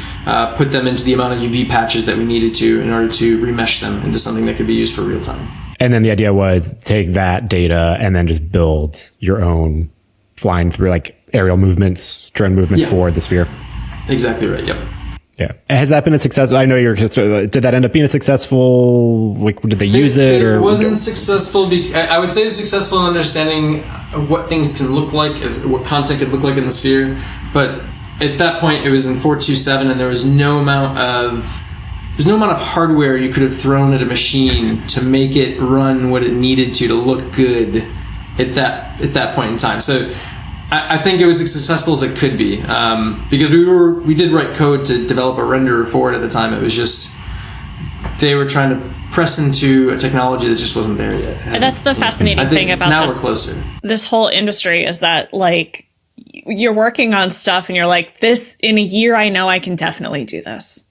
put them into the amount of UV patches that we needed to in order to remesh them into something that could be used for real time. And then the idea was take that data and then just build your own flying through like aerial movements, drone movements for the sphere. Exactly right. Yep. Yeah. Has that been a success? I know did that end up being a successful, like, did they use it? It wasn't successful. I would say it was successful in understanding what things can look like, what content could look like in the sphere. But at that point, it was in 427, and there was no amount of hardware you could have thrown at a machine to make it run what it needed to look good at that point in time. So I think it was as successful as it could be, because we did write code to develop a renderer for it at the time. It was just they were trying to press into a technology that just wasn't there yet. And that's the fascinating thing about now this. We're closer. This whole industry is that like you're working on stuff and you're like, this in a year, I know I can definitely do this.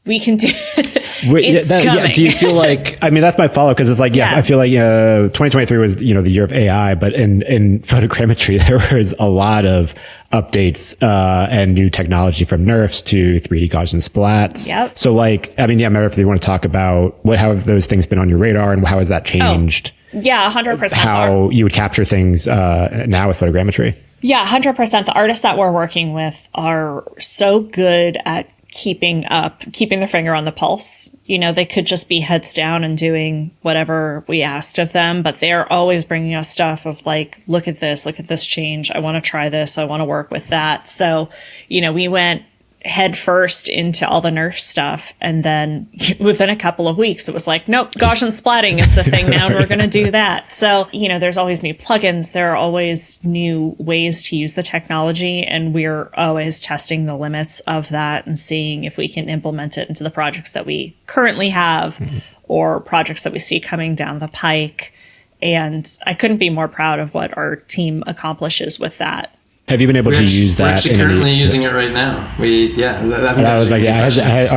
We can do it's coming. Do you feel like, I mean, that's my follow-up, because it's like, I feel like 2023 was, the year of AI, but in photogrammetry, there was a lot of updates and new technology, from nerfs to 3D Gaussian splats. Yep. So like, I mean, Meredith, if you want to talk about how have those things been on your radar, and how has that changed? Yeah, 100%. How you would capture things now with photogrammetry? Yeah, 100%. The artists that we're working with are so good at keeping their finger on the pulse. They could just be heads down and doing whatever we asked of them, but they're always bringing us stuff of like, look at this change. I want to try this. I want to work with that. So, we went head first into all the nerf stuff, and then within a couple of weeks it was like, nope, Gaussian splatting is the thing now, and we're going to do that. So there's always new plugins, there are always new ways to use the technology, and we're always testing the limits of that and seeing if we can implement it into the projects that we currently have, or projects that we see coming down the pike. And I couldn't be more proud of what our team accomplishes with that. Have you been able to use that? We're actually currently using it right now. Are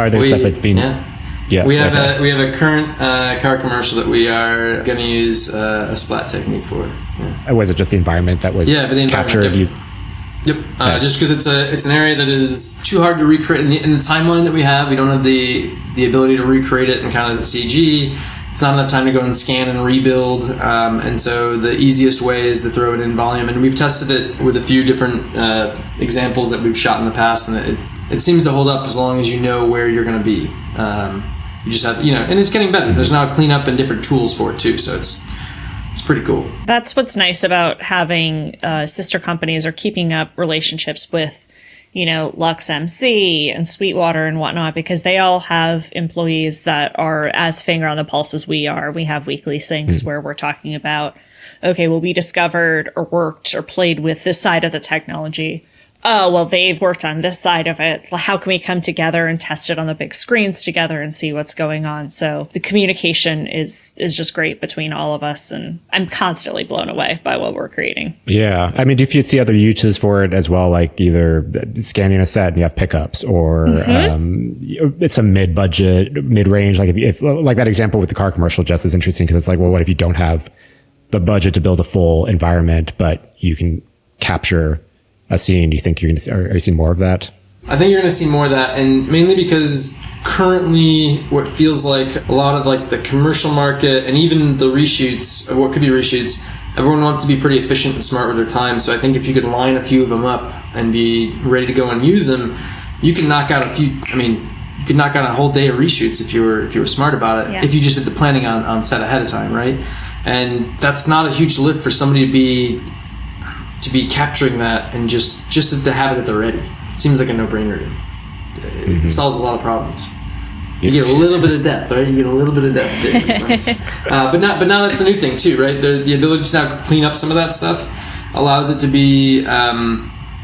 there stuff that's been? Yes. We have a current car commercial that we are going to use a splat technique for. Yeah. Was it just the environment that was captured? Yep. Just because it's an area that is too hard to recreate in the timeline that we have. We don't have the ability to recreate it in kind of the CG. It's not enough time to go and scan and rebuild, and so the easiest way is to throw it in volume. And we've tested it with a few different examples that we've shot in the past, and it seems to hold up as long as you know where you're going to be. You just have, and it's getting better. There's now cleanup and different tools for it too, so it's pretty cool. That's what's nice about having sister companies or keeping up relationships with Lux MC and Sweetwater and whatnot, because they all have employees that are as finger on the pulse as we are. We have weekly syncs where we're talking about, okay, well, we discovered or worked or played with this side of the technology. Oh, well, they've worked on this side of it. How can we come together and test it on the big screens together and see what's going on? So the communication is just great between all of us, and I'm constantly blown away by what we're creating. Yeah. I mean, do you see other uses for it as well, like either scanning a set and you have pickups, or it's a mid-budget, mid-range? Like if like that example with the car commercial, Jess, is interesting, because it's like, well, what if you don't have the budget to build a full environment, but you can capture a scene? Do you think are you seeing more of that? I think you're going to see more of that, and mainly because currently what feels like a lot of like the commercial market and even the reshoots of what could be reshoots, everyone wants to be pretty efficient and smart with their time. So I think if you could line a few of them up and be ready to go and use them, you can knock out you could knock out a whole day of reshoots if you were smart about it, if you just did the planning on set ahead of time, right? And that's not a huge lift for somebody to be capturing that, and just to have it at the ready. It seems like a no-brainer. It solves a lot of problems. You get a little bit of depth, right? You get a little bit of depth there. That's nice. But now that's the new thing too, right? The ability to now clean up some of that stuff allows it to be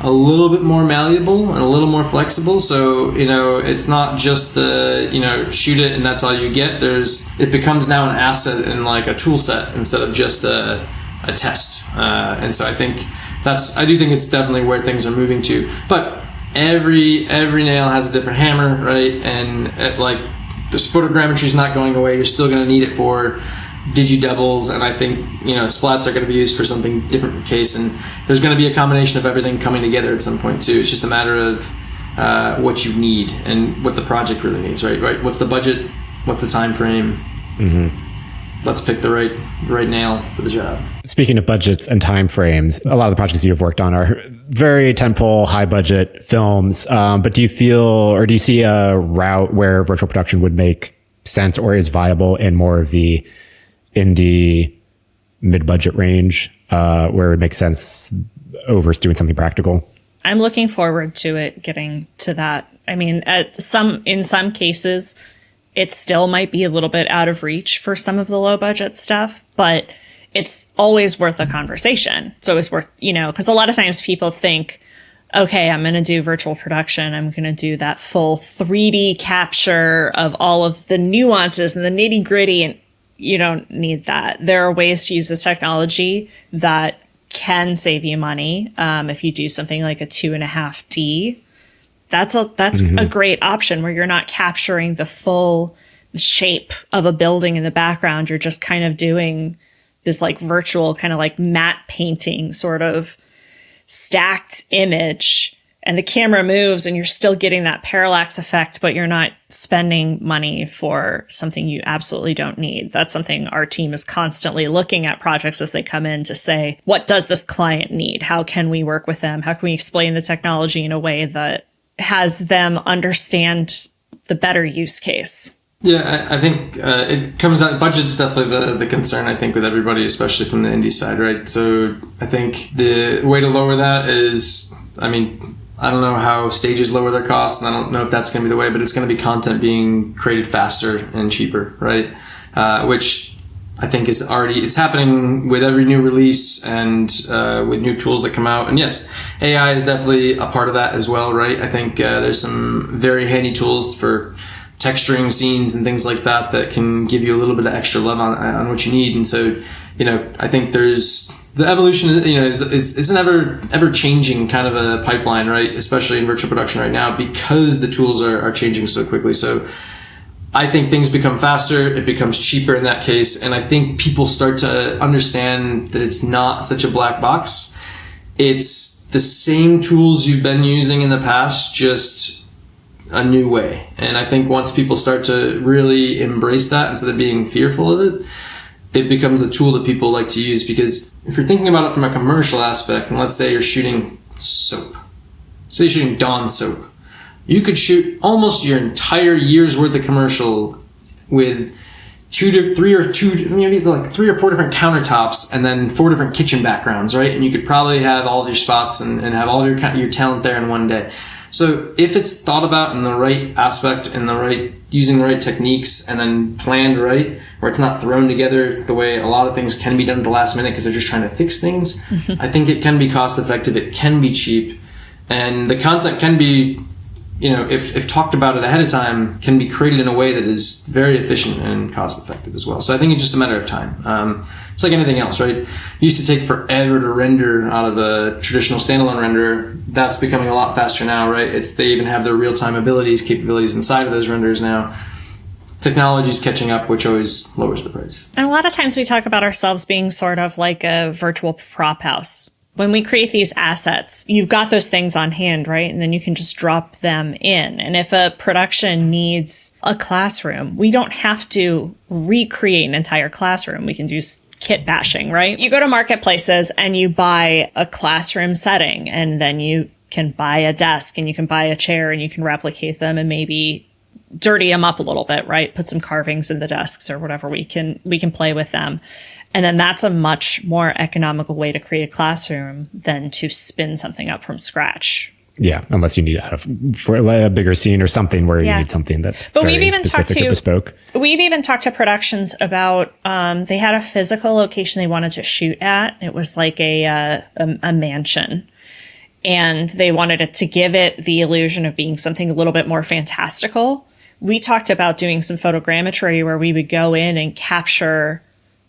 a little bit more malleable and a little more flexible. So, it's not just shoot it and that's all you get. It becomes now an asset in like a tool set instead of just a test. And so I do think it's definitely where things are moving to. But every nail has a different hammer, right? And this photogrammetry is not going away. You're still going to need it for digi-doubles, and I think splats are going to be used for something different case, and there's going to be a combination of everything coming together at some point too. It's just a matter of what you need and what the project really needs, right? What's the budget? What's the time frame? Let's pick the right nail for the job. Speaking of budgets and time frames, a lot of the projects you've worked on are very tentpole, high budget films. But do you see a route where virtual production would make sense or is viable in more of the indie mid-budget range, where it makes sense over doing something practical? I'm looking forward to it getting to that. I mean, in some cases, it still might be a little bit out of reach for some of the low budget stuff, but it's always worth a conversation. It's always worth, because a lot of times people think, okay, I'm going to do virtual production. I'm going to do that full 3D capture of all of the nuances and the nitty gritty. And you don't need that. There are ways to use this technology that can save you money. If you do something like a 2.5D, that's a great option where you're not capturing the full shape of a building in the background. You're just kind of doing this like virtual kind of like matte painting sort of stacked image, and the camera moves and you're still getting that parallax effect, but you're not spending money for something you absolutely don't need. That's something our team is constantly looking at projects as they come in to say, what does this client need? How can we work with them? How can we explain the technology in a way that has them understand the better use case? Yeah, I think it comes out, budget's definitely the concern, I think, with everybody, especially from the indie side, right? So I think the way to lower that is, I don't know how stages lower their costs, and I don't know if that's going to be the way, but it's going to be content being created faster and cheaper, right? Which I think it's happening with every new release and with new tools that come out. And yes, AI is definitely a part of that as well, right? I think there's some very handy tools for texturing scenes and things like that can give you a little bit of extra love on what you need. And so, I think there's the evolution, it's an ever changing kind of a pipeline, right? Especially in virtual production right now, because the tools are changing so quickly. So I think things become faster, it becomes cheaper in that case, and I think people start to understand that it's not such a black box. It's the same tools you've been using in the past, just a new way. And I think once people start to really embrace that instead of being fearful of it, it becomes a tool that people like to use. Because if you're thinking about it from a commercial aspect, and let's say you're shooting soap, say you're shooting Dawn soap, you could shoot almost your entire year's worth of commercial with three or four different countertops and then 4 different kitchen backgrounds, right? And you could probably have all of your spots and have all your talent there in one day. So if it's thought about in the right aspect and using the right techniques and then planned right, where it's not thrown together the way a lot of things can be done at the last minute because they're just trying to fix things, I think it can be cost effective, it can be cheap, and the content can be, if talked about it ahead of time, can be created in a way that is very efficient and cost effective as well. So I think it's just a matter of time. It's like anything else, right? It used to take forever to render out of a traditional standalone renderer. That's becoming a lot faster now, right? They even have their real-time capabilities inside of those renders now. Technology's catching up, which always lowers the price. And a lot of times we talk about ourselves being sort of like a virtual prop house. When we create these assets, you've got those things on hand, right? And then you can just drop them in. And if a production needs a classroom, we don't have to recreate an entire classroom. We can do kit bashing, right? You go to marketplaces and you buy a classroom setting, and then you can buy a desk and you can buy a chair and you can replicate them and maybe dirty them up a little bit, right? Put some carvings in the desks or whatever. We can play with them. And then that's a much more economical way to create a classroom than to spin something up from scratch. Yeah, unless you need for a bigger scene or something where you need something that's very specific or bespoke. We've even talked to productions about they had a physical location they wanted to shoot at. It was like a mansion, and they wanted it to give it the illusion of being something a little bit more fantastical. We talked about doing some photogrammetry where we would go in and capture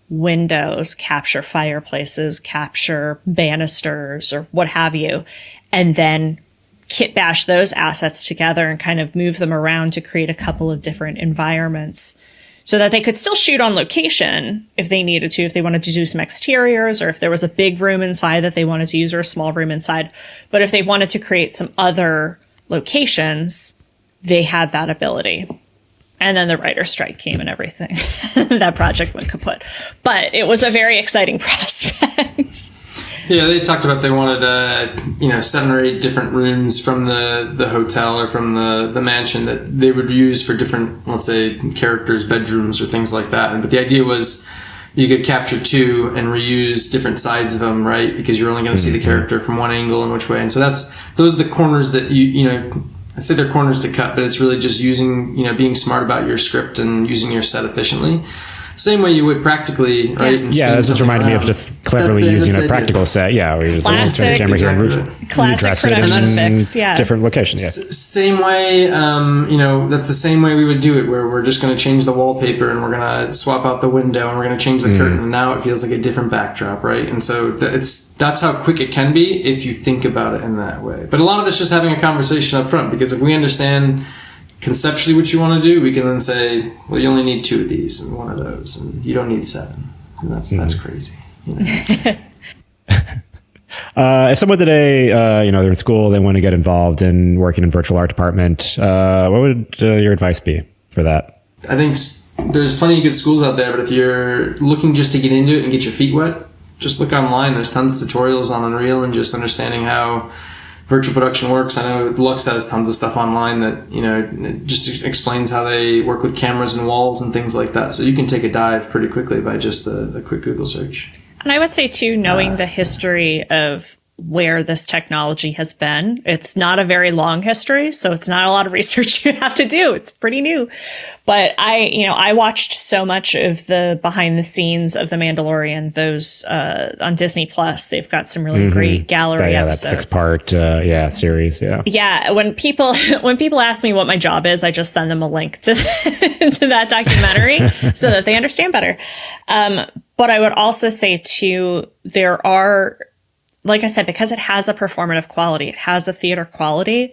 windows, capture fireplaces, capture banisters or what have you, and then kit bash those assets together and kind of move them around to create a couple of different environments so that they could still shoot on location if they needed to, if they wanted to do some exteriors, or if there was a big room inside that they wanted to use, or a small room inside. But if they wanted to create some other locations, they had that ability. And then the writer's strike came and everything. That project went kaput. But it was a very exciting prospect. Yeah, they talked about they wanted 7 or 8 different rooms from the hotel or from the mansion that they would use for different, let's say, characters' bedrooms or things like that. But the idea was you could capture 2 and reuse different sides of them, right? Because you're only going to see the character from one angle and which way. And so those are the corners that I say they're corners to cut, but it's really just using, being smart about your script and using your set efficiently. Same way you would practically, right? Yeah, this just reminds me of just cleverly using a practical set. Yeah, where you just turn the camera here and classic production fix. Yeah, different locations. Yeah, same way. That's the same way we would do it, where we're just going to change the wallpaper and we're going to swap out the window and we're going to change the curtain, and now it feels like a different backdrop, right? And so that's how quick it can be if you think about it in that way. But a lot of it's just having a conversation up front, because if we understand conceptually what you want to do, we can then say, well, you only need 2 of these and 1 of those, and you don't need 7. And that's crazy. If someone today, they're in school, they want to get involved in working in virtual art department, what would your advice be for that? I think there's plenty of good schools out there, but if you're looking just to get into it and get your feet wet, just look online. There's tons of tutorials on Unreal and just understanding how virtual production works. I know Lux has tons of stuff online that just explains how they work with cameras and walls and things like that. So you can take a dive pretty quickly by just a quick Google search. And I would say too, knowing the history of where this technology has been, it's not a very long history, so it's not a lot of research you have to do. It's pretty new. But I watched so much of the behind the scenes of The Mandalorian, those on Disney Plus. They've got some really great gallery episodes. That 6-part series. Yeah. When people ask me what my job is, I just send them a link to to that documentary so that they understand better. But I would also say too, there are, like I said, because it has a performative quality, it has a theater quality.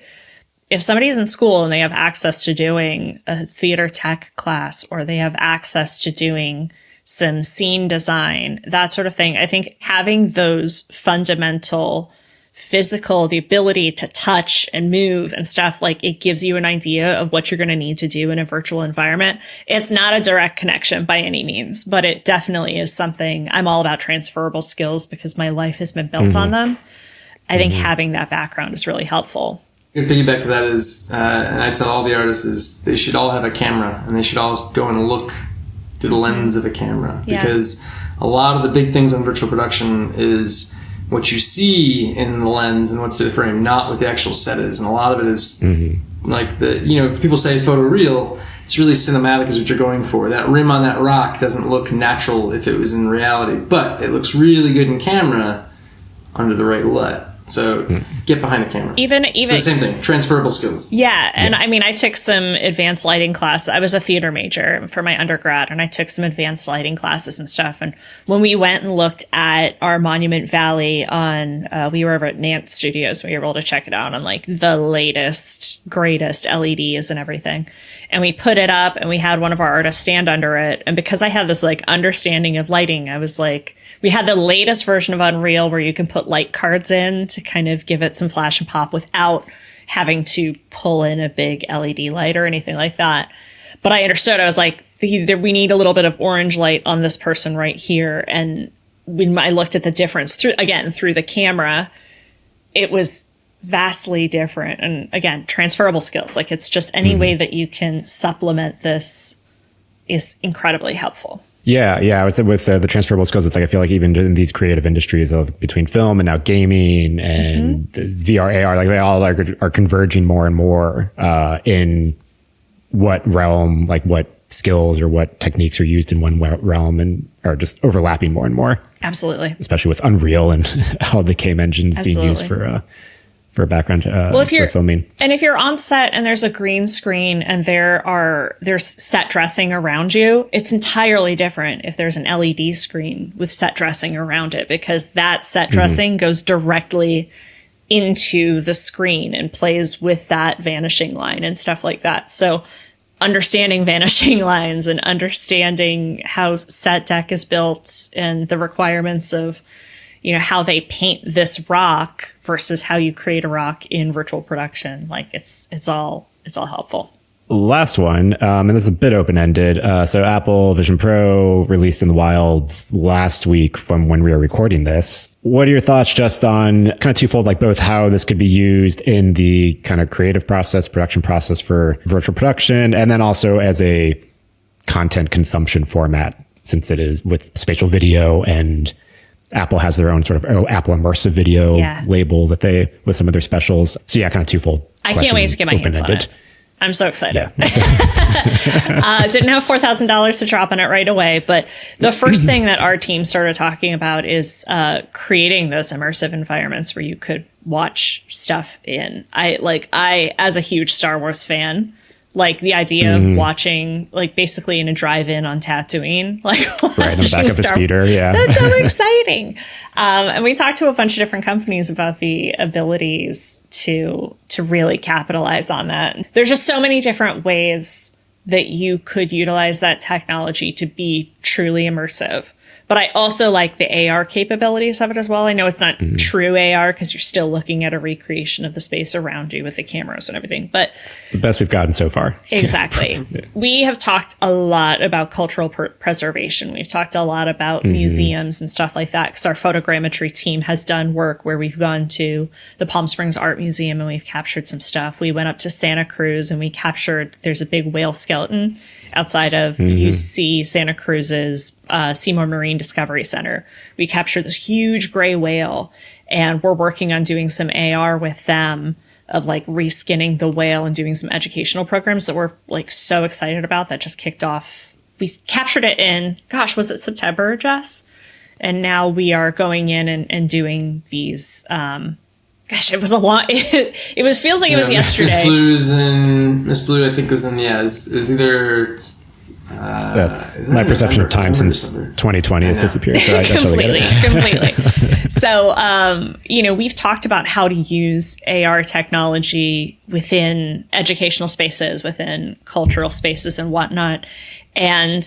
If somebody's in school and they have access to doing a theater tech class, or they have access to doing some scene design, that sort of thing, I think having those fundamental physical, the ability to touch and move and stuff, like, it gives you an idea of what you're going to need to do in a virtual environment. It's not a direct connection by any means, but it definitely is something. I'm all about transferable skills because my life has been built on them. I think having that background is really helpful. A good piggyback to that is, and I tell all the artists, is they should all have a camera and they should all go and look through the lens of a camera, because a lot of the big things in virtual production is what you see in the lens and what's through the frame, not what the actual set is. And a lot of it is like people say photoreal, it's really cinematic is what you're going for. That rim on that rock doesn't look natural if it was in reality, but it looks really good in camera under the right light. So get behind a camera. Even so the same thing, transferable skills. Yeah, and I mean, I took some advanced lighting class. I was a theater major for my undergrad, and I took some advanced lighting classes and stuff. And when we went and looked at our Monument Valley on, we were over at Nance Studios, we were able to check it out on like the latest, greatest LEDs and everything. And we put it up, and we had one of our artists stand under it. And because I had this like understanding of lighting, I was like, we had the latest version of Unreal where you can put light cards in to kind of give it some flash and pop without having to pull in a big LED light or anything like that. But I understood. I was like, we need a little bit of orange light on this person right here. And when I looked at the difference through the camera, it was vastly different. And again, transferable skills. Like, it's just any way that you can supplement this is incredibly helpful. Yeah. I would say with the transferable skills, it's like I feel like even in these creative industries of between film and now gaming and VR, AR, like they all are converging more and more in what realm, like what skills or what techniques are used in one realm and are just overlapping more and more. Absolutely. Especially with Unreal and how the game engine's being used for background for filming. And if you're on set and there's a green screen and there's set dressing around you, it's entirely different if there's an LED screen with set dressing around it, because that set dressing goes directly into the screen and plays with that vanishing line and stuff like that. So understanding vanishing lines and understanding how set deck is built and the requirements of, you know, how they paint this rock versus how you create a rock in virtual production. Like it's all helpful. Last one, and this is a bit open-ended. So Apple Vision Pro released in the wild last week from when we are recording this. What are your thoughts just on kind of twofold, like both how this could be used in the kind of creative process, production process for virtual production, and then also as a content consumption format, since it is with spatial video, and Apple has their own sort of Apple immersive video label that they, with some of their specials. So yeah, kind of twofold. I can't wait to get my hands on it. I'm so excited. Yeah. Didn't have $4,000 to drop on it right away, but the first thing that our team started talking about is creating those immersive environments where you could watch stuff in. I as a huge Star Wars fan, like the idea of watching, like basically in a drive-in on Tatooine, like right in the back of a speeder. Yeah, that's so exciting. And we talked to a bunch of different companies about the abilities to really capitalize on that. There's just so many different ways that you could utilize that technology to be truly immersive. But I also like the AR capabilities of it as well. I know it's not true AR because you're still looking at a recreation of the space around you with the cameras and everything. But it's the best we've gotten so far. Exactly. We have talked a lot about cultural preservation. We've talked a lot about museums and stuff like that, because our photogrammetry team has done work where we've gone to the Palm Springs Art Museum and we've captured some stuff. We went up to Santa Cruz and we captured, there's a big whale skeleton outside of UC Santa Cruz's Seymour Marine Discovery Center. We captured this huge gray whale, and we're working on doing some AR with them of like reskinning the whale and doing some educational programs that we're like so excited about. That just kicked off. We captured it in, gosh, was it September, Jess? And now we are going in and doing these, gosh, it was a long, it was, feels like it was yesterday. Miss Blue, I think was in, it was either, that's my perception of time since 2020 has disappeared. So I totally get it. Completely. So, we've talked about how to use AR technology within educational spaces, within cultural spaces and whatnot. And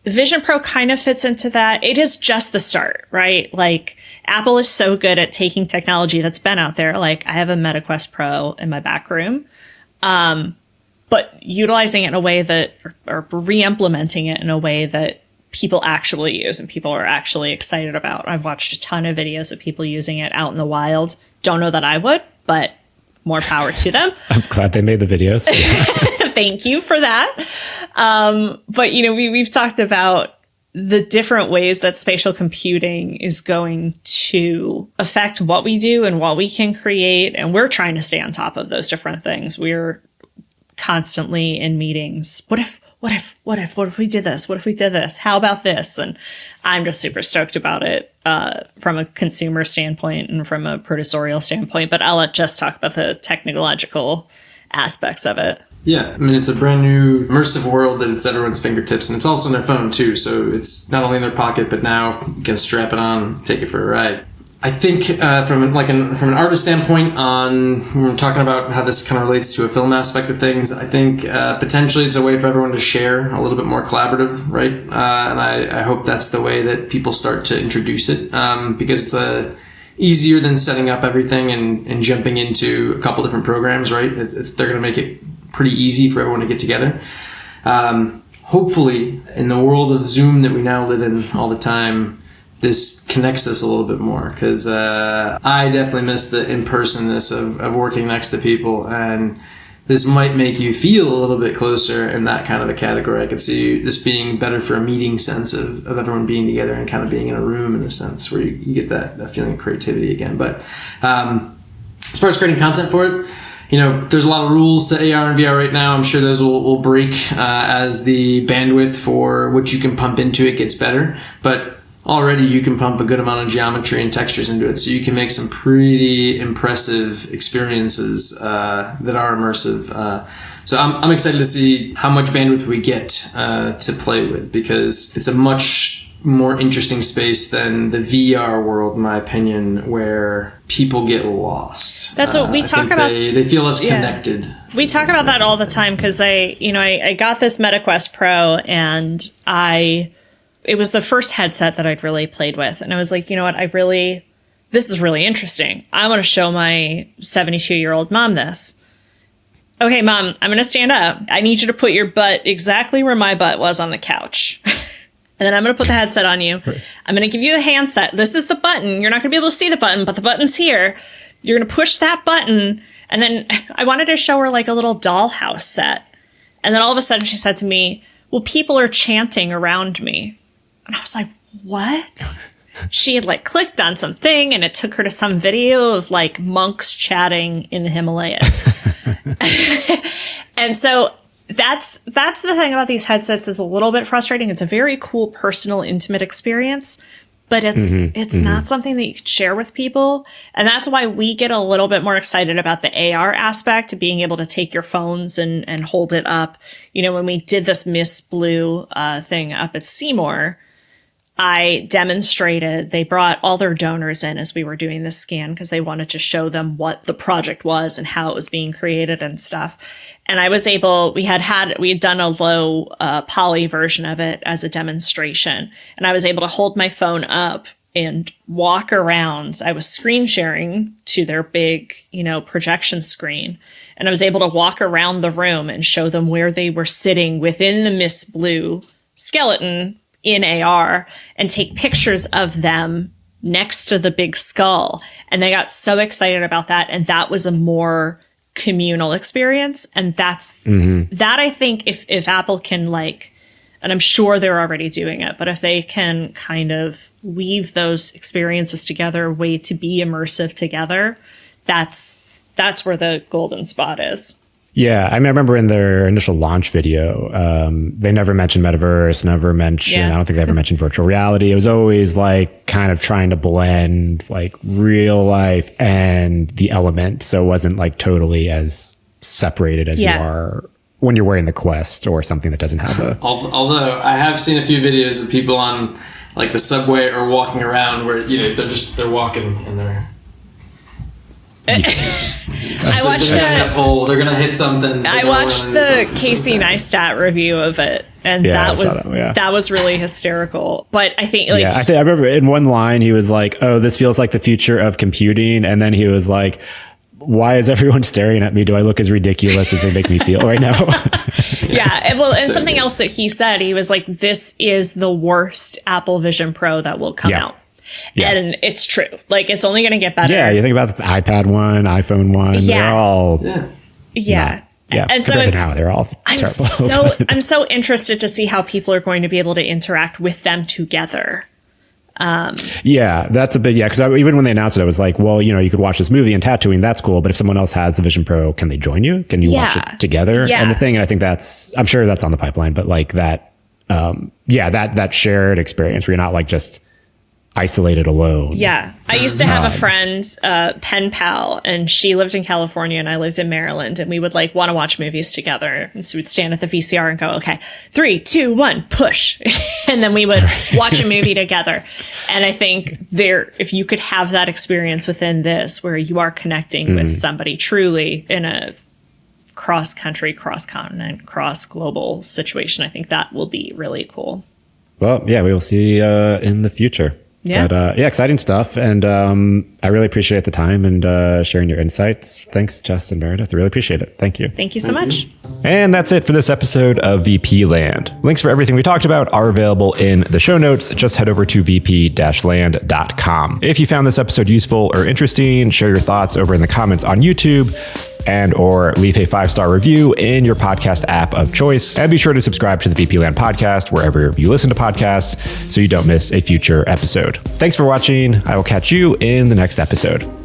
Vision Pro kind of fits into that. It is just the start, right? Like Apple is so good at taking technology that's been out there. Like I have a MetaQuest Pro in my back room. But utilizing it in a way that, or re-implementing it in a way that people actually use and people are actually excited about. I've watched a ton of videos of people using it out in the wild. Don't know that I would, but more power to them. I'm glad they made the videos. Thank you for that. But, we've talked about the different ways that spatial computing is going to affect what we do and what we can create. And we're trying to stay on top of those different things. We're constantly in meetings. What if we did this? What if we did this? How about this? And I'm just super stoked about it from a consumer standpoint and from a producerial standpoint. But I'll let Jess talk about the technological aspects of it. Yeah, I mean, it's a brand new immersive world that it's at everyone's fingertips, and it's also on their phone too. So it's not only in their pocket, but now you can strap it on, take it for a ride. I think from an artist standpoint, when we're talking about how this kind of relates to a film aspect of things, I think potentially it's a way for everyone to share a little bit more collaborative, right? And I hope that's the way that people start to introduce it, because it's easier than setting up everything and jumping into a couple different programs, right? They're going to make it pretty easy for everyone to get together. Hopefully, in the world of Zoom that we now live in all the time, this connects us a little bit more, because I definitely miss the in-personness of working next to people, and this might make you feel a little bit closer in that kind of a category. I could see this being better for a meeting sense of everyone being together and kind of being in a room in a sense where you get that feeling of creativity again. But as far as creating content for it, there's a lot of rules to AR and VR right now. I'm sure those will break as the bandwidth for what you can pump into it gets better. But already you can pump a good amount of geometry and textures into it, so you can make some pretty impressive experiences that are immersive. So I'm excited to see how much bandwidth we get to play with, because it's a much more interesting space than the VR world, in my opinion, where people get lost. That's what we talk about. They feel less connected. We talk about that all the time, because I got this MetaQuest Pro, and it was the first headset that I'd really played with. And I was like, you know what? This is really interesting. I want to show my 72-year-old mom this. Okay, Mom, I'm going to stand up. I need you to put your butt exactly where my butt was on the couch. And then I'm going to put the headset on you. Right. I'm going to give you a handset. This is the button. You're not going to be able to see the button, but the button's here. You're going to push that button. And then I wanted to show her like a little dollhouse set. And then all of a sudden she said to me, well, people are chanting around me. And I was like, what? She had like clicked on something and it took her to some video of like monks chatting in the Himalayas. And so that's the thing about these headsets. It's a little bit frustrating. It's a very cool, personal, intimate experience, but it's not something that you can share with people. And that's why we get a little bit more excited about the AR aspect of being able to take your phones and hold it up. When we did this Miss Blue thing up at Seymour, I demonstrated, they brought all their donors in as we were doing this scan because they wanted to show them what the project was and how it was being created and stuff. And I was able, we had done a low poly version of it as a demonstration. And I was able to hold my phone up and walk around. I was screen sharing to their big, projection screen. And I was able to walk around the room and show them where they were sitting within the Miss Blue skeleton in AR and take pictures of them next to the big skull. And they got so excited about that. And that was a more communal experience. And that's that, I think, if Apple can and I'm sure they're already doing it, but if they can kind of weave those experiences together, a way to be immersive together, that's where the golden spot is. Yeah, I remember in their initial launch video, they never mentioned metaverse, never mentioned, I don't think they ever mentioned virtual reality. It was always kind of trying to blend real life and the element. So it wasn't totally as separated as you are when you're wearing the Quest or something that doesn't have a... Although I have seen a few videos of people on the subway or walking around where, they're walking and they're... I watched they're gonna hit something. I watched the Casey Neistat review of it, and that was really hysterical. But I think I remember in one line he was like, "Oh, this feels like the future of computing," and then he was like, "Why is everyone staring at me? Do I look as ridiculous as they make me feel right now?" Yeah, well, and something else that he said, he was like, "This is the worst Apple Vision Pro that will come out." Yeah. And it's true. It's only going to get better. Yeah, you think about the iPad one, iPhone one. Yeah. They're all... Yeah. And so now they're all terrible. I'm so interested to see how people are going to be able to interact with them together. That's a big... because even when they announced it, I was like, well, you could watch this movie in Tatooine. That's cool. But if someone else has the Vision Pro, can they join you? Can you watch it together? Yeah. And I think I'm sure that's on the pipeline. But that shared experience where you're not just... isolated alone. Yeah. I used to have a friend, pen pal, and she lived in California and I lived in Maryland, and we would want to watch movies together. And so we'd stand at the VCR and go, okay, 3, 2, 1, push. And then we would watch a movie together. And I think if you could have that experience within this, where you are connecting with somebody truly in a cross-country, cross-continent, cross-global situation, I think that will be really cool. Well, yeah, we will see in the future. Yeah. But exciting stuff. And I really appreciate the time and sharing your insights. Thanks, Jess and Meredith. I really appreciate it. Thank you. Thank you so much. And that's it for this episode of VP Land. Links for everything we talked about are available in the show notes. Just head over to vp-land.com. If you found this episode useful or interesting, share your thoughts over in the comments on YouTube. and or leave a 5-star review in your podcast app of choice. And be sure to subscribe to the VP Land podcast wherever you listen to podcasts so you don't miss a future episode. Thanks for watching. I will catch you in the next episode.